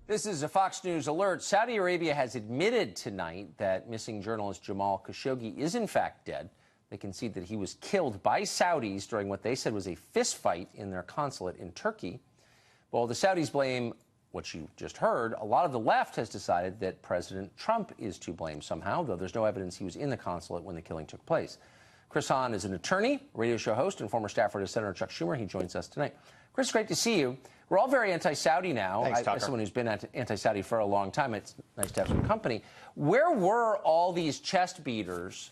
This is a Fox News alert. Saudi Arabia has admitted tonight that missing journalist Jamal Khashoggi is in fact dead. They concede that he was killed by Saudis during what they said was a fistfight in their consulate in Turkey. While the Saudis blame what you just heard, a lot of the left has decided that President Trump is to blame somehow, though there's no evidence he was in the consulate when the killing took place. Chris Hahn is an attorney, radio show host, and former staffer to Senator Chuck Schumer. He joins us tonight. Chris, great to see you. We're all very anti-Saudi now. Thanks, Tucker. As someone who's been anti-Saudi for a long time, it's nice to have some company. Where were all these chest beaters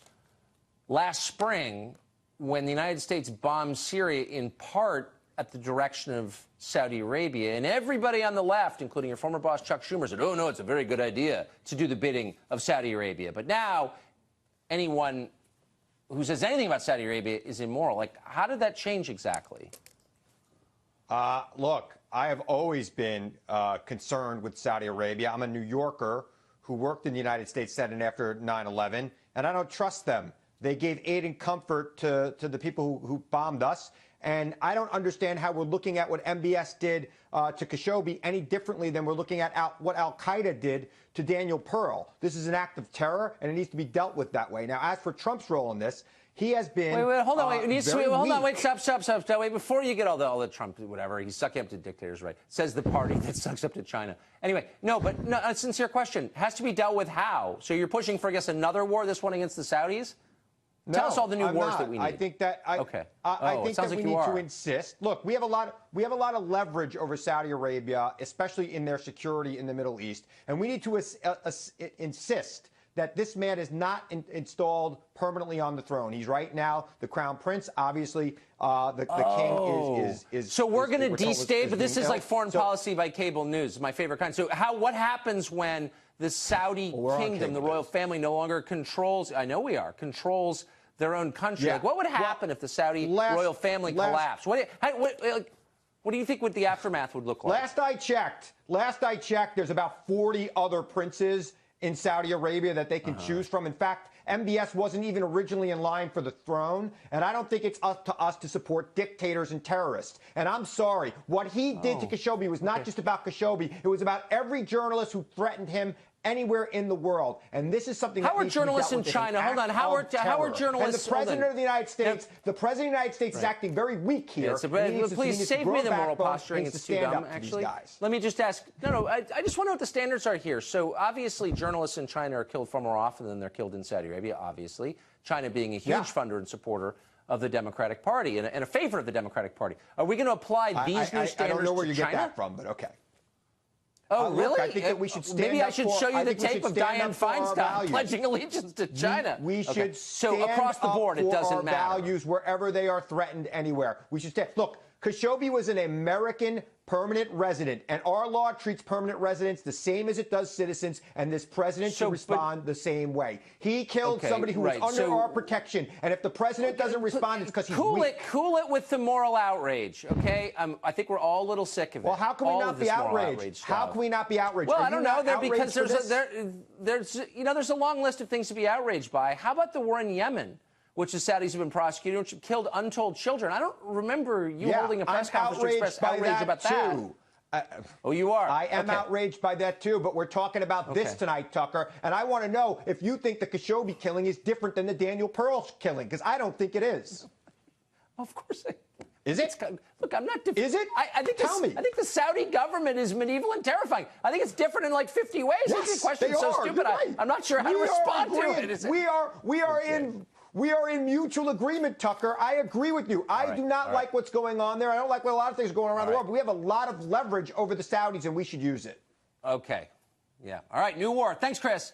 last spring when the United States bombed Syria in part at the direction of Saudi Arabia? And everybody on the left, including your former boss Chuck Schumer, said, oh, no, it's a very good idea to do the bidding of Saudi Arabia. But now anyone who says anything about Saudi Arabia is immoral. Like, how did that change exactly? Look, I have always been concerned with Saudi Arabia. I'm a New Yorker who worked in the United States Senate after 9/11, and I don't trust them. They gave aid and comfort to the people who bombed us, and I don't understand how we're looking at what MBS did to Khashoggi any differently than we're looking at what Al-Qaeda did to Daniel Pearl. This is an act of terror, and it needs to be dealt with that way. Now, as for Trump's role in this, he has been hold on, stop. Wait, before you get all the Trump, whatever, he's sucking up to dictators, right? Says the party that sucks up to China. Anyway, a sincere question. Has to be dealt with how? So you're pushing for, I guess, another war, this one against the Saudis? Tell us all the new wars that we need. I think that I think that we need to insist. Look, we have a lot of leverage over Saudi Arabia, especially in their security in the Middle East, and we need to insist that this man is not installed permanently on the throne. He's right now the crown prince. Obviously, the king is. So we're going to destabilize. But this is like foreign policy by cable news, my favorite kind. So what happens when the Saudi kingdom, the royal family, no longer controls? I know we are controls their own country. Yeah. Like, what would happen if the Saudi royal family collapsed? What do you think the aftermath would look like? Last I checked, there's about 40 other princes in Saudi Arabia that they can choose from. In fact, MBS wasn't even originally in line for the throne, and I don't think it's up to us to support dictators and terrorists. And I'm sorry, what he did to Khashoggi was not just about Khashoggi, it was about every journalist who threatened him anywhere in the world. And this is something that needs to be dealt with. How are journalists in China? Hold on. How are journalists? And the president of the United States, is acting very weak here. Please save me the moral posturing. It's too dumb, actually. Let me just ask. I just want to know what the standards are here. So obviously, journalists in China are killed far more often than they're killed in Saudi Arabia. Obviously, China being a huge funder and supporter of the Democratic Party and a favorite of the Democratic Party. Are we going to apply these new standards to China? I don't know where you get that from, but okay. Oh, really? Look, I think that we should stand Maybe up I should show you the tape of Dianne Feinstein pledging allegiance to China. We should stand so across the board, up it doesn't for matter. our values wherever they are threatened anywhere. We should stand. Look, Khashoggi was an American permanent resident, and our law treats permanent residents the same as it does citizens, and this president should respond the same way. He killed somebody who was under our protection, and if the president doesn't respond, it's because he's weak. Cool it with the moral outrage, okay? I think we're all a little sick of it. Well, how can we not be outraged? How can we not be outraged? Well, I don't know, because there's a long list of things to be outraged by. How about the war in Yemen, which the Saudis have been prosecuting, which killed untold children? I don't remember you holding a press conference to express outrage about that. Oh, you are? I am outraged by that, too, but we're talking about this tonight, Tucker, and I want to know if you think the Khashoggi killing is different than the Daniel Pearl killing, because I don't think it is. Of course Is it? Look, I'm not... Is it? Tell me. I think the Saudi government is medieval and terrifying. I think it's different in like 50 ways. Yes, the question is so stupid. Right. I'm not sure how to respond to it. We are in mutual agreement, Tucker. I agree with you. I do not like what's going on there. I don't like what a lot of things are going around the world. But we have a lot of leverage over the Saudis, and we should use it. Okay. Yeah. All right. New war. Thanks, Chris.